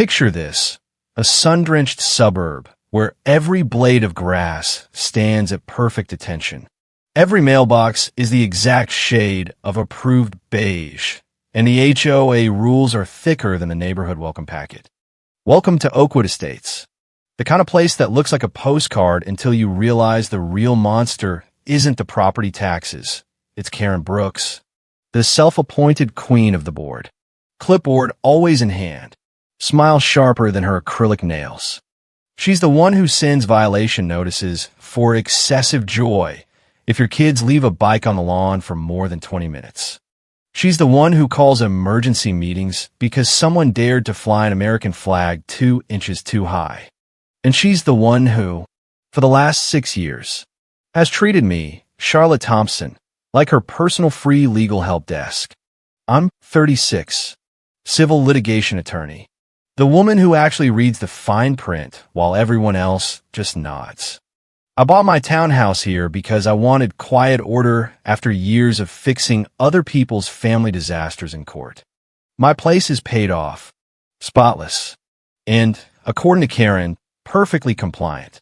Picture this, a sun-drenched suburb where every blade of grass stands at perfect attention. Every mailbox is the exact shade of approved beige, and the HOA rules are thicker than the neighborhood welcome packet. Welcome to Oakwood Estates, the kind of place that looks like a postcard until you realize the real monster isn't the property taxes. It's Karen Brooks, the self-appointed queen of the board. Clipboard always in hand, smile sharper than her acrylic nails. She's the one who sends violation notices for excessive joy if your kids leave a bike on the lawn for more than 20 minutes. She's the one who calls emergency meetings because someone dared to fly an American flag 2 inches too high. And she's the one who, for the last 6 years, has treated me, Charlotte Thompson, like her personal free legal help desk. I'm 36, civil litigation attorney, the woman who actually reads the fine print while everyone else just nods. I bought my townhouse here because I wanted quiet order after years of fixing other people's family disasters in court. My place is paid off, spotless, and, according to Karen, perfectly compliant.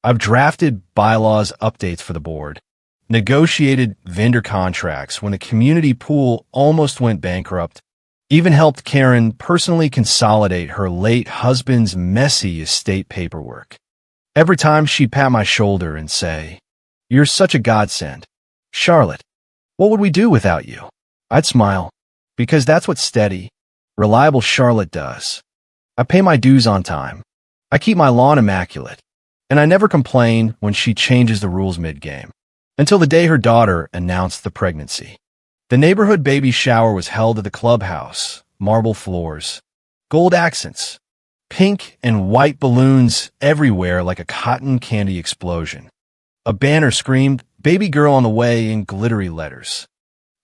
I've drafted bylaws updates for the board, negotiated vendor contracts when the community pool almost went bankrupt, even helped Karen personally consolidate her late husband's messy estate paperwork. Every time she'd pat my shoulder and say, "You're such a godsend, Charlotte. What would we do without you?" I'd smile, because that's what steady, reliable Charlotte does. I pay my dues on time. I keep my lawn immaculate, and I never complain when she changes the rules mid-game. Until the day her daughter announced the pregnancy. The neighborhood baby shower was held at the clubhouse, marble floors, gold accents, pink and white balloons everywhere like a cotton candy explosion. A banner screamed, "Baby girl on the way," in glittery letters.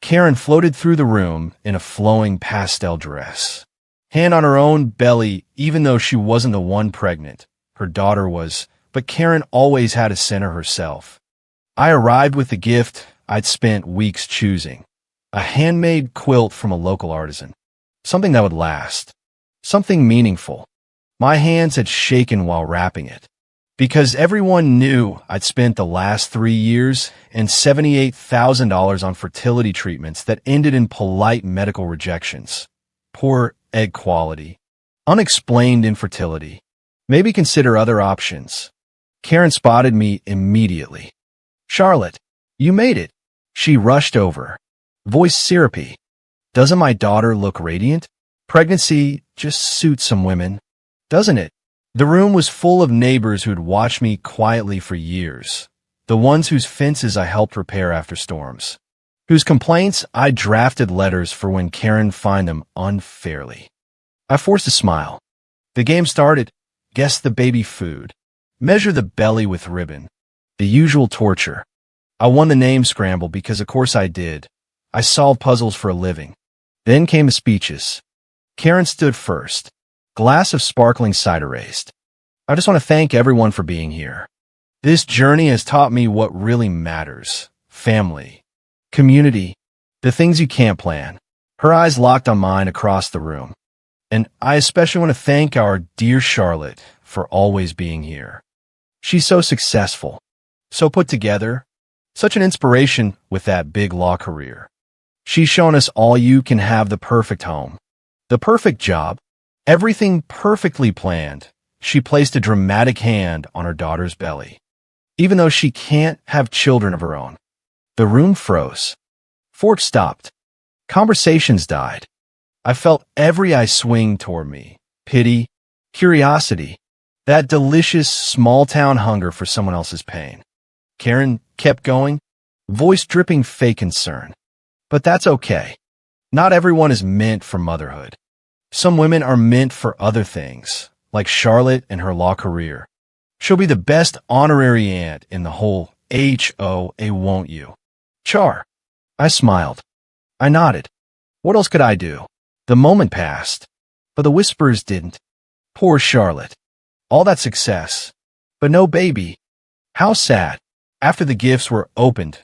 Karen floated through the room in a flowing pastel dress, hand on her own belly, even though she wasn't the one pregnant. Her daughter was, but Karen always had a center herself. I arrived with the gift I'd spent weeks choosing. A handmade quilt from a local artisan. Something that would last. Something meaningful. My hands had shaken while wrapping it. Because everyone knew I'd spent the last 3 years and $78,000 on fertility treatments that ended in polite medical rejections. Poor egg quality. Unexplained infertility. Maybe consider other options. Karen spotted me immediately. "Charlotte, you made it." She rushed over. Voice syrupy. "Doesn't my daughter look radiant? Pregnancy just suits some women, doesn't it?" The room was full of neighbors who'd watched me quietly for years. The ones whose fences I helped repair after storms. Whose complaints I drafted letters for when Karen fined them unfairly. I forced a smile. The game started. Guess the baby food. Measure the belly with ribbon. The usual torture. I won the name scramble because of course I did. I solved puzzles for a living. Then came the speeches. Karen stood first. Glass of sparkling cider raised. "I just want to thank everyone for being here. This journey has taught me what really matters. Family. Community. The things you can't plan." Her eyes locked on mine across the room. "And I especially want to thank our dear Charlotte for always being here. She's so successful, so put together, such an inspiration with that big law career. She's shown us all you can have the perfect home, the perfect job, everything perfectly planned." She placed a dramatic hand on her daughter's belly. "Even though she can't have children of her own." The room froze. Forks stopped. Conversations died. I felt every eye swing toward me. Pity, curiosity, that delicious small-town hunger for someone else's pain. Karen kept going, voice dripping fake concern. "But that's okay. Not everyone is meant for motherhood. Some women are meant for other things, like Charlotte and her law career. She'll be the best honorary aunt in the whole HOA, won't you, Char?" I smiled. I nodded. What else could I do? The moment passed, but the whispers didn't. Poor Charlotte. All that success, but no baby. How sad. After the gifts were opened,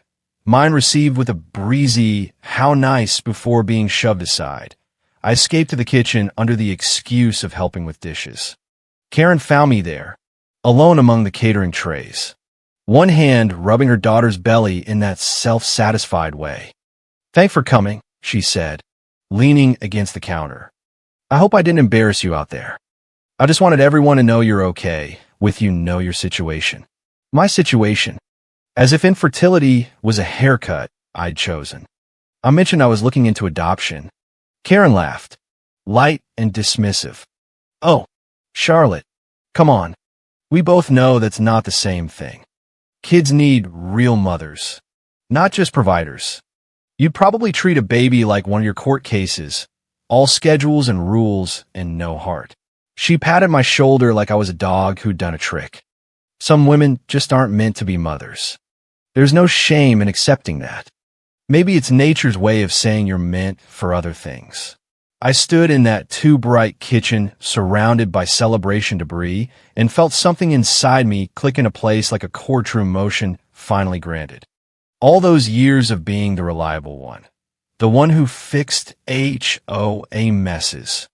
mine received with a breezy "how nice" before being shoved aside. I escaped to the kitchen under the excuse of helping with dishes. Karen found me there, alone among the catering trays, one hand rubbing her daughter's belly in that self-satisfied way. "Thanks for coming," she said, leaning against the counter. "I hope I didn't embarrass you out there. I just wanted everyone to know you're okay, with you know your situation." My situation. As if infertility was a haircut I'd chosen. I mentioned I was looking into adoption. Karen laughed, light and dismissive. "Oh, Charlotte, come on. We both know that's not the same thing. Kids need real mothers, not just providers. You'd probably treat a baby like one of your court cases, all schedules and rules and no heart." She patted my shoulder like I was a dog who'd done a trick. Some women just aren't meant to be mothers. There's no shame in accepting that. Maybe it's nature's way of saying you're meant for other things. I stood in that too bright kitchen, surrounded by celebration debris, and felt something inside me click into place like a courtroom motion finally granted. All those years of being the reliable one, the one who fixed HOA messes,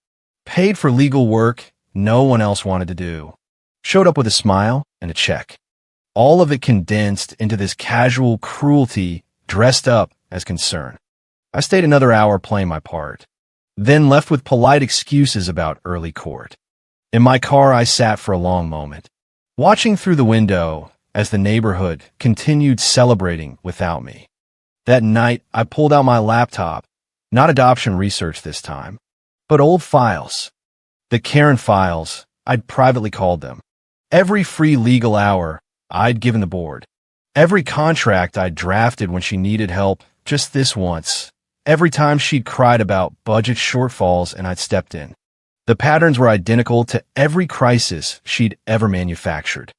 paid for legal work no one else wanted to do, showed up with a smile and a check. All of it condensed into this casual cruelty dressed up as concern. I stayed another hour playing my part, then left with polite excuses about early court. In my car, I sat for a long moment, watching through the window as the neighborhood continued celebrating without me. That night, I pulled out my laptop, not adoption research this time, but old files. The Karen files, I'd privately called them. Every free legal hour I'd given the board. Every contract I'd drafted when she needed help, just this once. Every time she'd cried about budget shortfalls and I'd stepped in. The patterns were identical to every crisis she'd ever manufactured.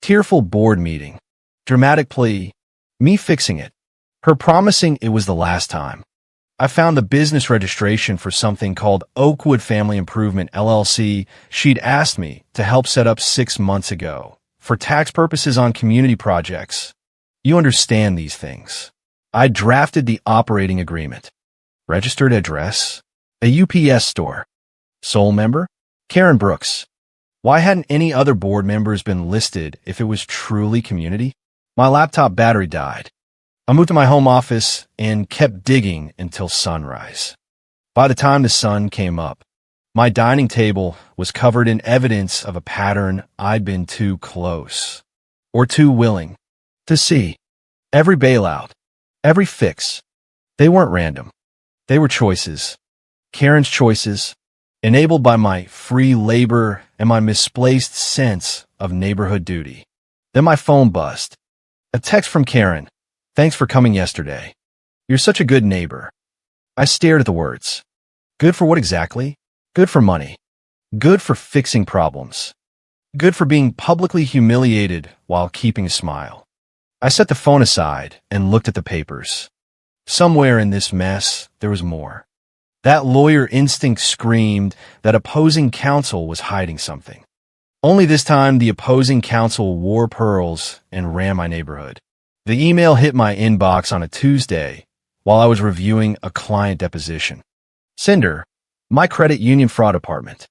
Tearful board meeting. Dramatic plea. Me fixing it. Her promising it was the last time. I found the business registration for something called Oakwood Family Improvement LLC she'd asked me to help set up 6 months ago for tax purposes on community projects. You understand these things. I drafted the operating agreement. Registered address? A UPS store. Sole member? Karen Brooks. Why hadn't any other board members been listed if it was truly community? My laptop battery died. I moved to my home office and kept digging until sunrise. By the time the sun came up, my dining table was covered in evidence of a pattern I'd been too close, or too willing, to see. Every bailout, every fix, they weren't random. They were choices. Karen's choices, enabled by my free labor and my misplaced sense of neighborhood duty. Then my phone buzzed. A text from Karen. "Thanks for coming yesterday. You're such a good neighbor." I stared at the words. Good for what exactly? Good for money. Good for fixing problems. Good for being publicly humiliated while keeping a smile. I set the phone aside and looked at the papers. Somewhere in this mess, there was more. That lawyer instinct screamed that opposing counsel was hiding something. Only this time, the opposing counsel wore pearls and ran my neighborhood. The email hit my inbox on a Tuesday while I was reviewing a client deposition. Sender, my credit union fraud department.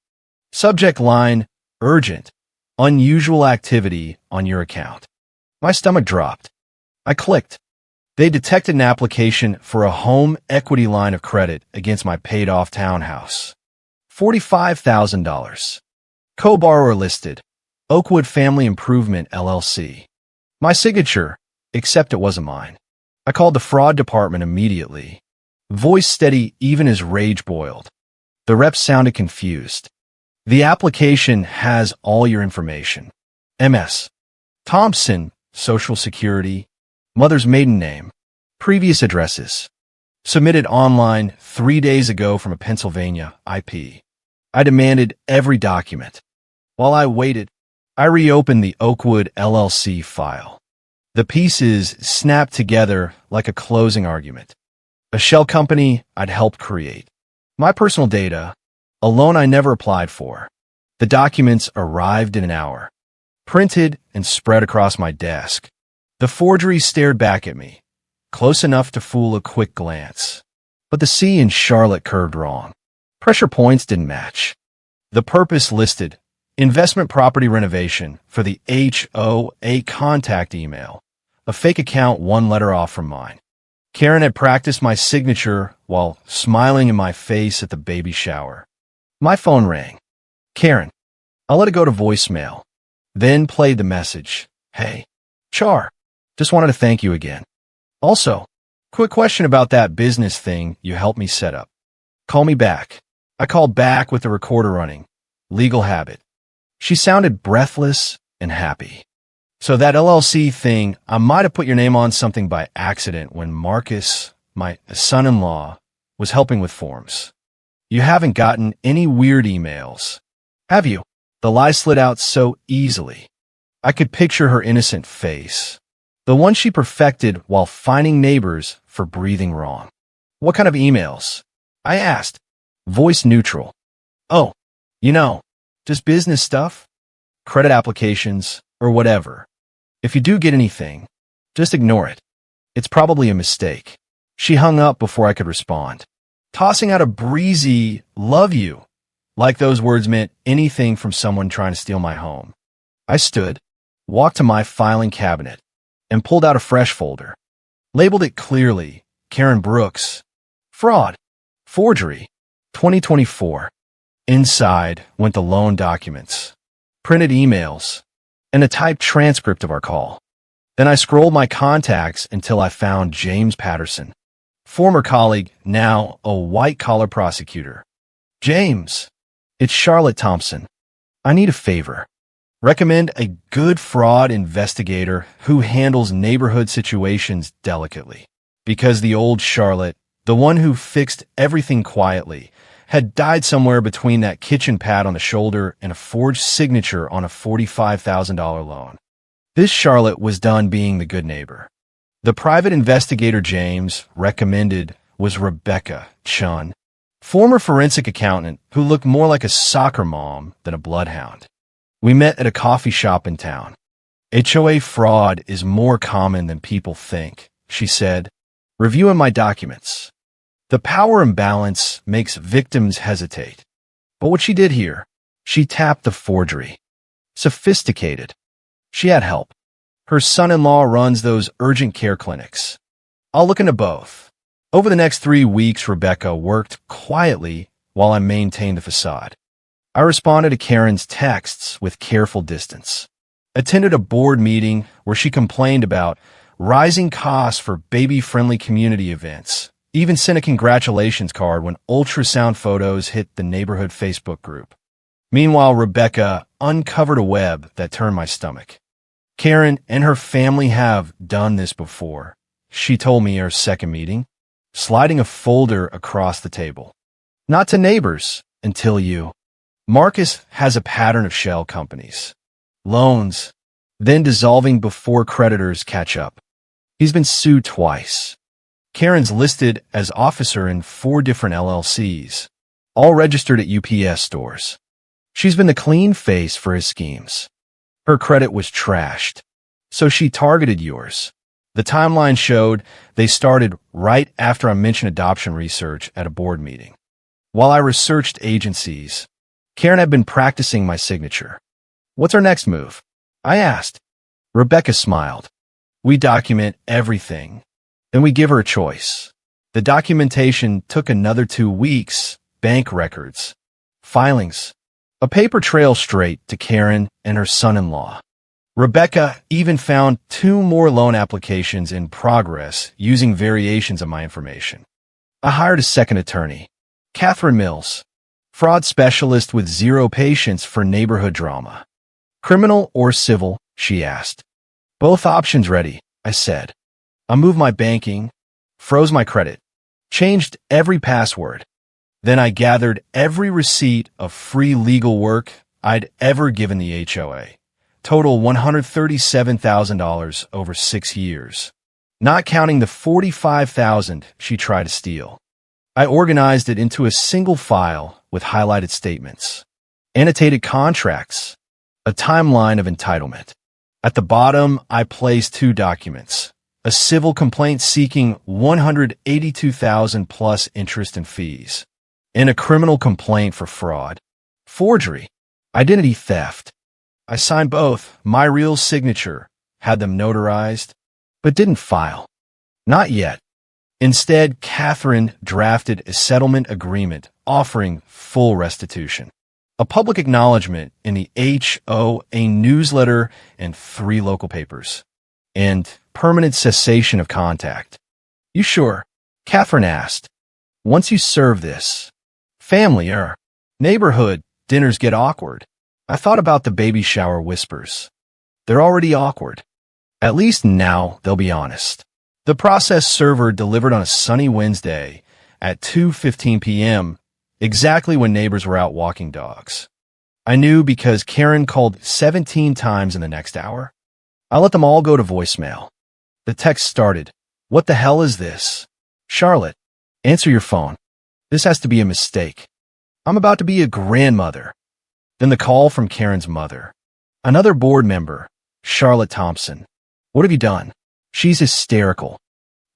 Subject line, urgent, unusual activity on your account. My stomach dropped. I clicked. They detected an application for a home equity line of credit against my paid-off townhouse. $45,000. Co-borrower listed, Oakwood Family Improvement LLC. My signature, except it wasn't mine. I called the fraud department immediately. Voice steady even as rage boiled. The rep sounded confused. The application has all your information. MS. Thompson, Social Security, mother's maiden name, previous addresses. Submitted online 3 days ago from a Pennsylvania IP. I demanded every document. While I waited, I reopened the Oakwood LLC file. The pieces snapped together like a closing argument. A shell company I'd helped create. My personal data, a loan I never applied for. The documents arrived in an hour. Printed and spread across my desk. The forgery stared back at me, close enough to fool a quick glance. But the C in Charlotte curved wrong. Pressure points didn't match. The purpose listed, investment property renovation for the HOA contact email, a fake account one letter off from mine. Karen had practiced my signature while smiling in my face at the baby shower. My phone rang. Karen. I let it go to voicemail, then played the message. Hey, Char, just wanted to thank you again. Also, quick question about that business thing you helped me set up. Call me back. I called back with the recorder running. Legal habit. She sounded breathless and happy. So that LLC thing, I might have put your name on something by accident when Marcus, my son-in-law, was helping with forms. You haven't gotten any weird emails, have you? The lie slid out so easily. I could picture her innocent face, the one she perfected while fining neighbors for breathing wrong. What kind of emails? I asked. Voice neutral. Oh, just business stuff, credit applications, or whatever. If you do get anything, just ignore it. It's probably a mistake. She hung up before I could respond, tossing out a breezy, love you, like those words meant anything from someone trying to steal my home. I stood, walked to my filing cabinet, and pulled out a fresh folder. Labeled it clearly, Karen Brooks. Fraud. Forgery. 2024. Inside went the loan documents, printed emails, and a typed transcript of our call. Then I scrolled my contacts until I found James Patterson, former colleague, now a white-collar prosecutor. James, it's Charlotte Thompson. I need a favor. Recommend a good fraud investigator who handles neighborhood situations delicately. Because the old Charlotte, the one who fixed everything quietly, had died somewhere between that kitchen pad on the shoulder and a forged signature on a $45,000 loan. This Charlotte was done being the good neighbor. The private investigator James recommended was Rebecca Chun, former forensic accountant who looked more like a soccer mom than a bloodhound. We met at a coffee shop in town. HOA fraud is more common than people think, she said, reviewing my documents. The power imbalance makes victims hesitate. But what she did here, she tapped the forgery. Sophisticated. She had help. Her son-in-law runs those urgent care clinics. I'll look into both. Over the next 3 weeks, Rebecca worked quietly while I maintained the facade. I responded to Karen's texts with careful distance. Attended a board meeting where she complained about rising costs for baby-friendly community events. Even sent a congratulations card when ultrasound photos hit the neighborhood Facebook group. Meanwhile, Rebecca uncovered a web that turned my stomach. Karen and her family have done this before, she told me at our second meeting, sliding a folder across the table. Not to neighbors, until you. Marcus has a pattern of shell companies. Loans, then dissolving before creditors catch up. He's been sued twice. Karen's listed as officer in 4 different LLCs, all registered at UPS stores. She's been the clean face for his schemes. Her credit was trashed, so she targeted yours. The timeline showed they started right after I mentioned adoption research at a board meeting. While I researched agencies, Karen had been practicing my signature. What's our next move? I asked. Rebecca smiled. We document everything. Then we give her a choice. The documentation took another 2 weeks, bank records, filings, a paper trail straight to Karen and her son-in-law. Rebecca even found 2 more loan applications in progress using variations of my information. I hired a second attorney, Catherine Mills, fraud specialist with 0 patience for neighborhood drama. Criminal or civil, she asked. Both options ready, I said. I moved my banking, froze my credit, changed every password. Then I gathered every receipt of free legal work I'd ever given the HOA. Total $137,000 over 6 years, not counting the $45,000 she tried to steal. I organized it into a single file with highlighted statements, annotated contracts, a timeline of entitlement. At the bottom, I placed 2 documents. A civil complaint seeking $182,000 plus interest and fees, and a criminal complaint for fraud, forgery, identity theft. I signed both, my real signature, had them notarized, but didn't file. Not yet. Instead, Catherine drafted a settlement agreement offering full restitution, a public acknowledgement in the HOA newsletter and 3 local papers, and permanent cessation of contact. You sure? Catherine asked. Once you serve this, family or neighborhood dinners get awkward. I thought about the baby shower whispers. They're already awkward. At least now they'll be honest. The process server delivered on a sunny Wednesday at 2:15 p.m., exactly when neighbors were out walking dogs. I knew because Karen called 17 times in the next hour. I let them all go to voicemail. The text started, "What the hell is this? Charlotte, answer your phone. This has to be a mistake. I'm about to be a grandmother." Then the call from Karen's mother. Another board member, Charlotte Thompson. "What have you done? She's hysterical.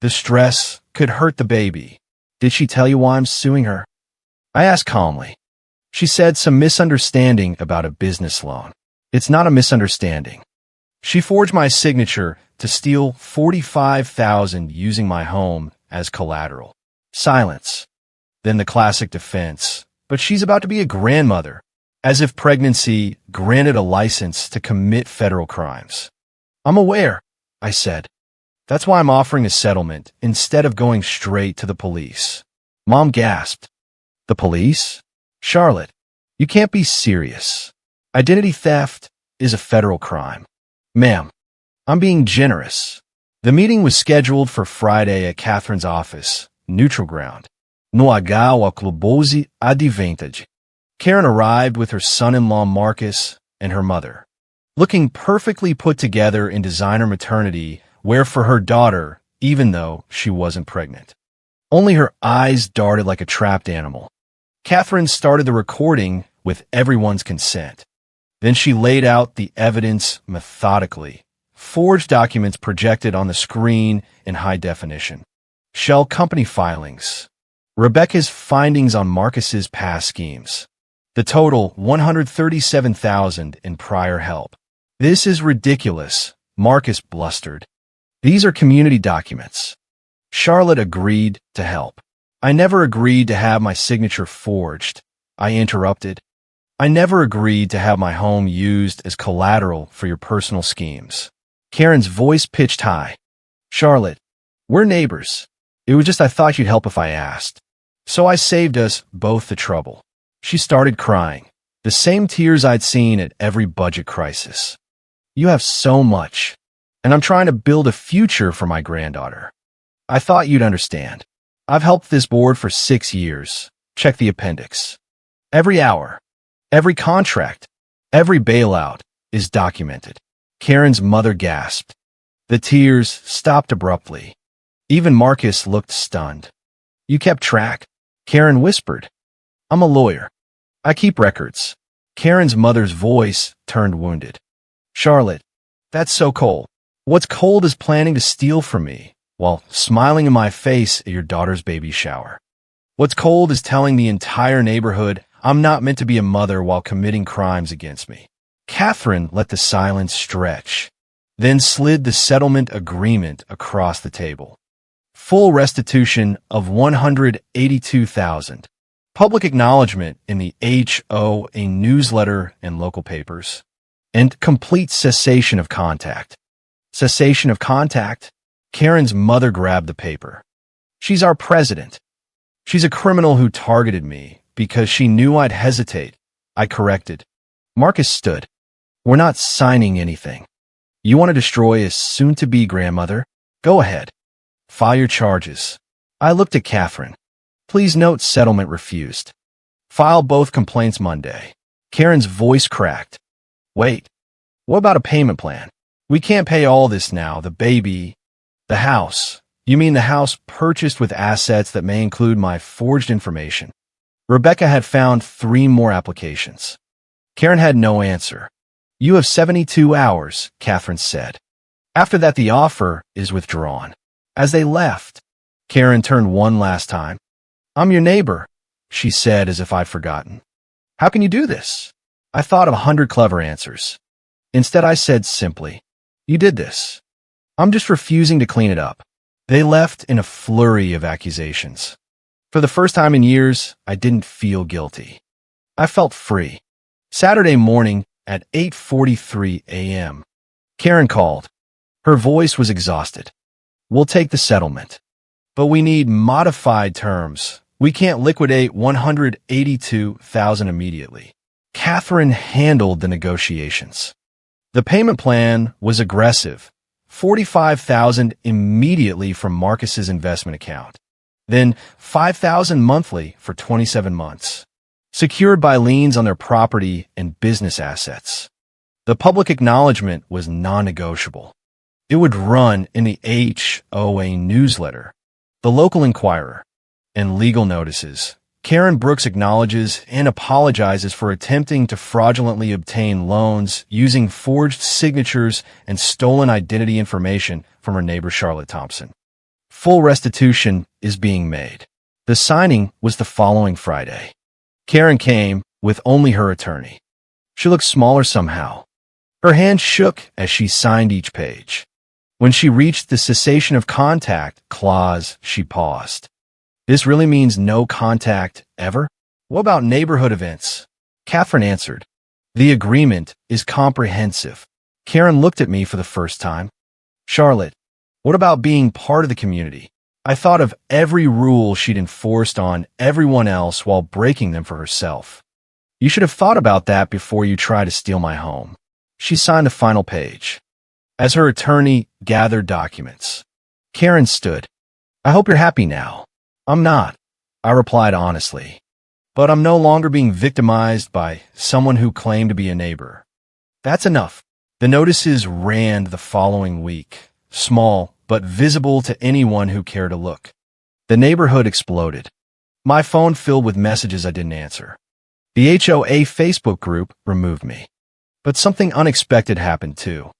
The stress could hurt the baby. Did she tell you why I'm suing her?" I asked calmly. She said some misunderstanding about a business loan. It's not a misunderstanding. She forged my signature to steal $45,000 using my home as collateral. Silence. Then the classic defense. But she's about to be a grandmother, as if pregnancy granted a license to commit federal crimes. "I'm aware," I said. "That's why I'm offering a settlement instead of going straight to the police." Mom gasped. "The police? Charlotte, you can't be serious. Identity theft is a federal crime." "Ma'am, I'm being generous." The meeting was scheduled for Friday at Catherine's office, neutral ground. No HOA advantage. Karen arrived with her son-in-law Marcus and her mother, looking perfectly put together in designer maternity wear for her daughter, even though she wasn't pregnant. Only her eyes darted like a trapped animal. Catherine started the recording with everyone's consent. Then she laid out the evidence methodically. Forged documents projected on the screen in high definition. Shell company filings. Rebecca's findings on Marcus's past schemes. The total, $137,000 in prior help. "This is ridiculous," Marcus blustered. "These are community documents." Charlotte agreed to help. "I never agreed to have my signature forged," I interrupted. "I never agreed to have my home used as collateral for your personal schemes." Karen's voice pitched high. "Charlotte, we're neighbors. It was just I thought you'd help if I asked. So I saved us both the trouble." She started crying, the same tears I'd seen at every budget crisis. "You have so much, and I'm trying to build a future for my granddaughter. I thought you'd understand. I've helped this board for 6 years. Check the appendix. Every hour, every contract, every bailout is documented." Karen's mother gasped. The tears stopped abruptly. Even Marcus looked stunned. "You kept track?" Karen whispered. "I'm a lawyer. I keep records." Karen's mother's voice turned wounded. "Charlotte, that's so cold. What's cold is planning to steal from me while smiling in my face at your daughter's baby shower. What's cold is telling the entire neighborhood I'm not meant to be a mother while committing crimes against me." Catherine let the silence stretch, then slid the settlement agreement across the table. Full restitution of $182,000. Public acknowledgement in the HOA newsletter and local papers. And complete cessation of contact. Cessation of contact? Karen's mother grabbed the paper. "She's our president. She's a criminal who targeted me because she knew I'd hesitate." I corrected. Marcus stood. "We're not signing anything. You want to destroy a soon-to-be grandmother? Go ahead. File your charges." I looked at Catherine. "Please note settlement refused. File both complaints Monday." Karen's voice cracked. "Wait, what about a payment plan? We can't pay all this now. The baby, the house. You mean the house purchased with assets that may include my forged information?" Rebecca had found 3 more applications. Karen had no answer. "You have 72 hours, Catherine said. After that, the offer is withdrawn." As they left, Karen turned one last time. "I'm your neighbor," she said as if I'd forgotten. How can you do this? I thought of 100 clever answers. Instead, I said simply, you did this. I'm just refusing to clean it up. They left in a flurry of accusations. For the first time in years, I didn't feel guilty. I felt free. Saturday morning at 8:43 a.m. Karen called. Her voice was exhausted. We'll take the settlement. But we need modified terms. We can't liquidate $182,000 immediately. Catherine handled the negotiations. The payment plan was aggressive. $45,000 immediately from Marcus's investment account. Then $5,000 monthly for 27 months. Secured by liens on their property and business assets. The public acknowledgement was non-negotiable. It would run in the HOA newsletter, the local Inquirer, and legal notices. Karen Brooks acknowledges and apologizes for attempting to fraudulently obtain loans using forged signatures and stolen identity information from her neighbor Charlotte Thompson. Full restitution is being made. The signing was the following Friday. Karen came with only her attorney. She looked smaller somehow. Her hand shook as she signed each page. When she reached the cessation of contact clause, she paused. This really means no contact ever? What about neighborhood events? Catherine answered. The agreement is comprehensive. Karen looked at me for the first time. Charlotte, what about being part of the community? I thought of every rule she'd enforced on everyone else while breaking them for herself. You should have thought about that before you try to steal my home. She signed the final page. As her attorney gathered documents, Karen stood. I hope you're happy now. I'm not, I replied honestly. But I'm no longer being victimized by someone who claimed to be a neighbor. That's enough. The notices ran the following week, small but visible to anyone who cared to look. The neighborhood exploded. My phone filled with messages I didn't answer. The HOA Facebook group removed me. But something unexpected happened too.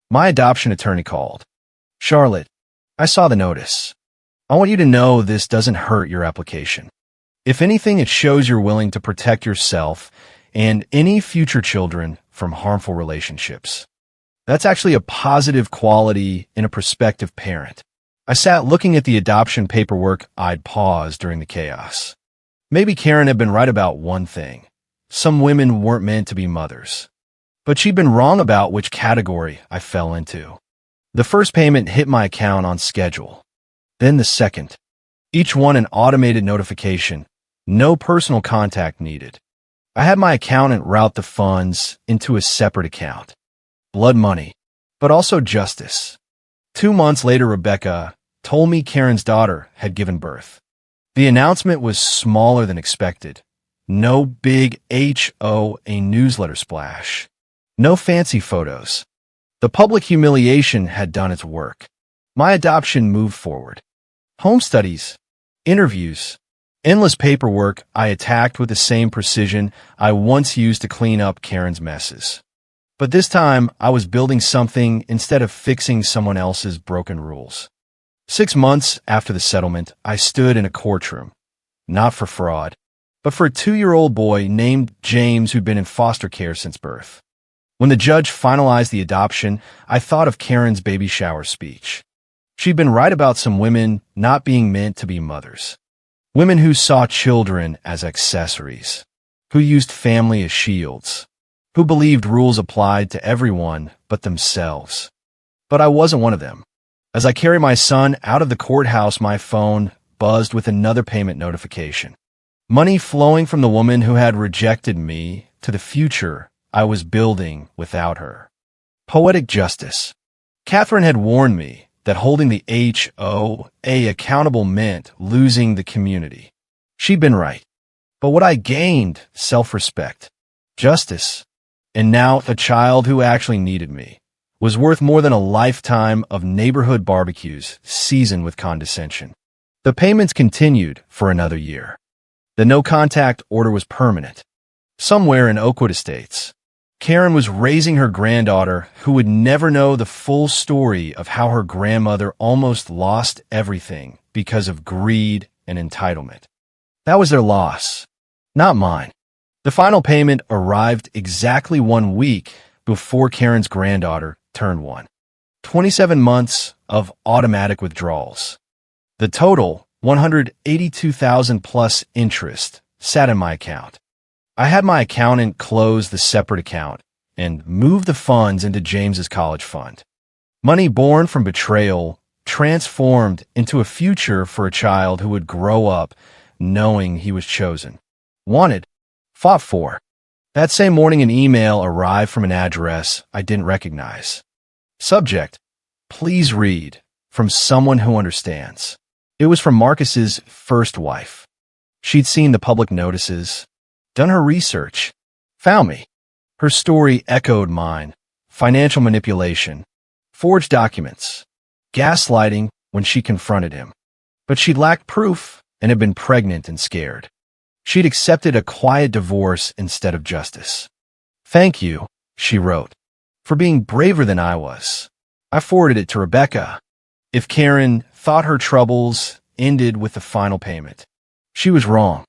My adoption attorney called. Charlotte, I saw the notice. I want you to know this doesn't hurt your application. If anything, it shows you're willing to protect yourself and any future children from harmful relationships. That's actually a positive quality in a prospective parent. I sat looking at the adoption paperwork. I'd paused during the chaos. Maybe Karen had been right about one thing. Some women weren't meant to be mothers. But she'd been wrong about which category I fell into. The first payment hit my account on schedule. Then the second. Each one an automated notification. No personal contact needed. I had my accountant route the funds into a separate account. Blood money, but also justice. 2 months later, Rebecca told me Karen's daughter had given birth. The announcement was smaller than expected. No big HOA newsletter splash. No fancy photos. The public humiliation had done its work. My adoption moved forward. Home studies, interviews, endless paperwork I attacked with the same precision I once used to clean up Karen's messes. But this time, I was building something instead of fixing someone else's broken rules. 6 months after the settlement, I stood in a courtroom. Not for fraud, but for a 2-year-old boy named James who'd been in foster care since birth. When the judge finalized the adoption, I thought of Karen's baby shower speech. She'd been right about some women not being meant to be mothers. Women who saw children as accessories, who used family as shields, who believed rules applied to everyone but themselves. But I wasn't one of them. As I carried my son out of the courthouse, my phone buzzed with another payment notification. Money flowing from the woman who had rejected me to the future I was building without her. Poetic justice. Catherine had warned me that holding the HOA accountable meant losing the community. She'd been right. But what I gained, self-respect, justice, and now a child who actually needed me, was worth more than a lifetime of neighborhood barbecues seasoned with condescension. The payments continued for another year. The no-contact order was permanent. Somewhere in Oakwood Estates, Karen was raising her granddaughter who would never know the full story of how her grandmother almost lost everything because of greed and entitlement. That was their loss. not mine. The final payment arrived exactly 1 week before Karen's granddaughter turned 1. 27 months of automatic withdrawals. The total, $182,000 plus interest, sat in my account. I had my accountant close the separate account and move the funds into James's college fund. Money born from betrayal transformed into a future for a child who would grow up knowing he was chosen, wanted, fought for. That same morning, an email arrived from an address I didn't recognize. Subject, please read, from someone who understands. It was from Marcus's first wife. She'd seen the public notices, done her research, found me. Her story echoed mine: financial manipulation, forged documents, gaslighting when she confronted him. But she lacked proof and had been pregnant and scared. She'd accepted a quiet divorce instead of justice. Thank you, she wrote, for being braver than I was. I forwarded it to Rebecca. If Karen thought her troubles ended with the final payment, she was wrong.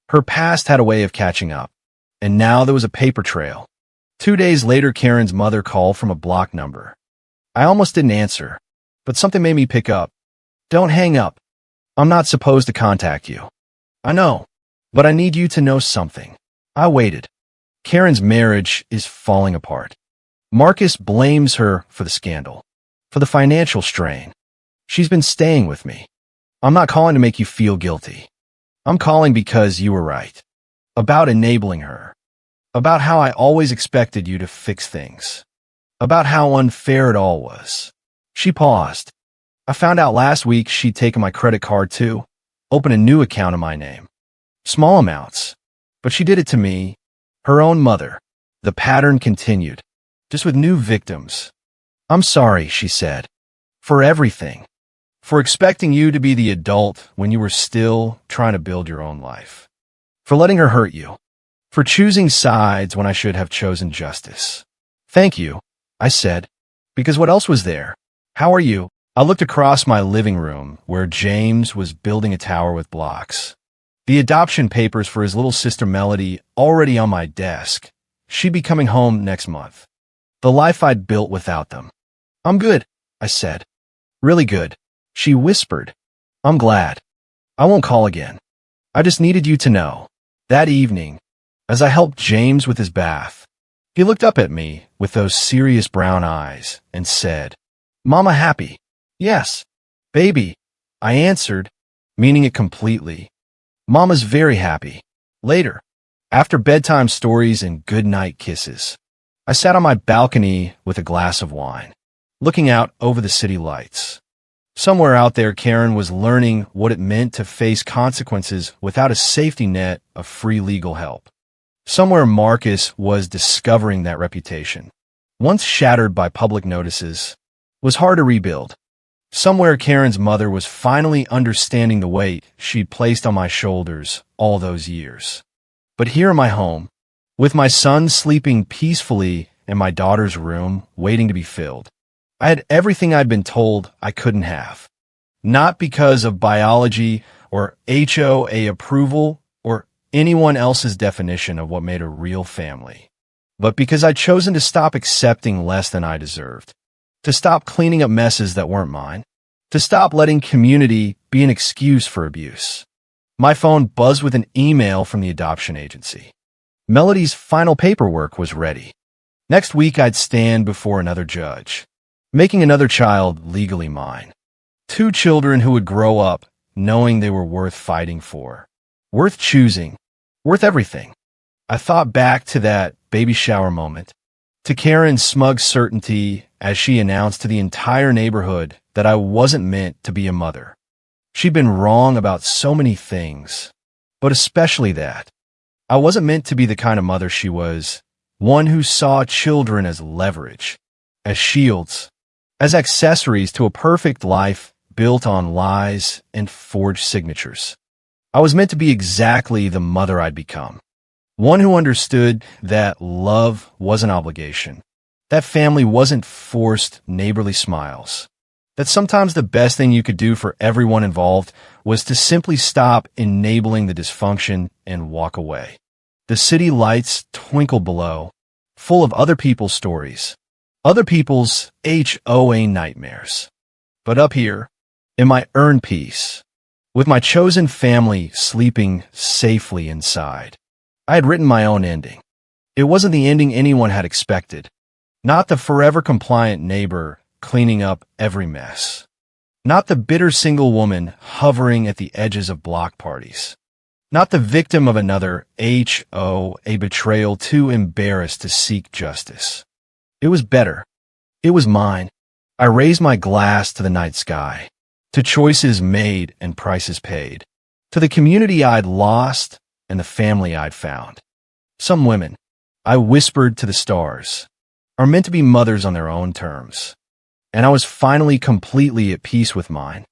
Her past had a way of catching up, and now there was a paper trail. 2 days later, Karen's mother called from a blocked number. I almost didn't answer, but something made me pick up. Don't hang up. I'm not supposed to contact you. I know, but I need you to know something. I waited. Karen's marriage is falling apart. Marcus blames her for the scandal, for the financial strain. She's been staying with me. I'm not calling to make you feel guilty. I'm calling because you were right. About enabling her. About how I always expected you to fix things. About how unfair it all was. She paused. I found out last week she'd taken my credit card too, opened a new account in my name. Small amounts. But she did it to me, her own mother. The pattern continued, just with new victims. I'm sorry, she said, for everything. For expecting you to be the adult when you were still trying to build your own life. For letting her hurt you. For choosing sides when I should have chosen justice. Thank you, I said, because what else was there? How are you? I looked across my living room where James was building a tower with blocks. The adoption papers for his little sister Melody already on my desk. She'd be coming home next month. The life I'd built without them. I'm good, I said. Really good. She whispered. I'm glad. I won't call again. I just needed you to know. That evening, as I helped James with his bath, he looked up at me with those serious brown eyes and said, Mama happy? Yes. Baby, I answered, meaning it completely. Mama's very happy. Later, after bedtime stories and goodnight kisses, I sat on my balcony with a glass of wine, looking out over the city lights. Somewhere out there, Karen was learning what it meant to face consequences without a safety net of free legal help. Somewhere, Marcus was discovering that reputation, once shattered by public notices, was hard to rebuild. Somewhere, Karen's mother was finally understanding the weight she'd placed on my shoulders all those years. But here in my home, with my son sleeping peacefully in my daughter's room, waiting to be filled, I had everything I'd been told I couldn't have. Not because of biology or HOA approval or anyone else's definition of what made a real family, but because I'd chosen to stop accepting less than I deserved, to stop cleaning up messes that weren't mine, to stop letting community be an excuse for abuse. My phone buzzed with an email from the adoption agency. Melody's final paperwork was ready. Next week, I'd stand before another judge, making another child legally mine. 2 children who would grow up knowing they were worth fighting for, worth choosing, worth everything. I thought back to that baby shower moment, to Karen's smug certainty as she announced to the entire neighborhood that I wasn't meant to be a mother. She'd been wrong about so many things, but especially that. I wasn't meant to be the kind of mother she was, one who saw children as leverage, as shields, as accessories to a perfect life built on lies and forged signatures. I was meant to be exactly the mother I'd become. One who understood that love was an obligation, that family wasn't forced neighborly smiles, That sometimes the best thing you could do for everyone involved was to simply stop enabling the dysfunction and walk away. The city lights twinkled below, full of other people's stories, other people's HOA nightmares. But up here, in my earned peace, with my chosen family sleeping safely inside, I had written my own ending. It wasn't the ending anyone had expected, not the forever compliant neighbor cleaning up every mess, not the bitter single woman hovering at the edges of block parties, not the victim of another HOA betrayal too embarrassed to seek justice. It was better. It was mine. I raised my glass to the night sky, to choices made and prices paid, to the community I'd lost and the family I'd found. Some women, I whispered to the stars, are meant to be mothers on their own terms. And I was finally completely at peace with mine.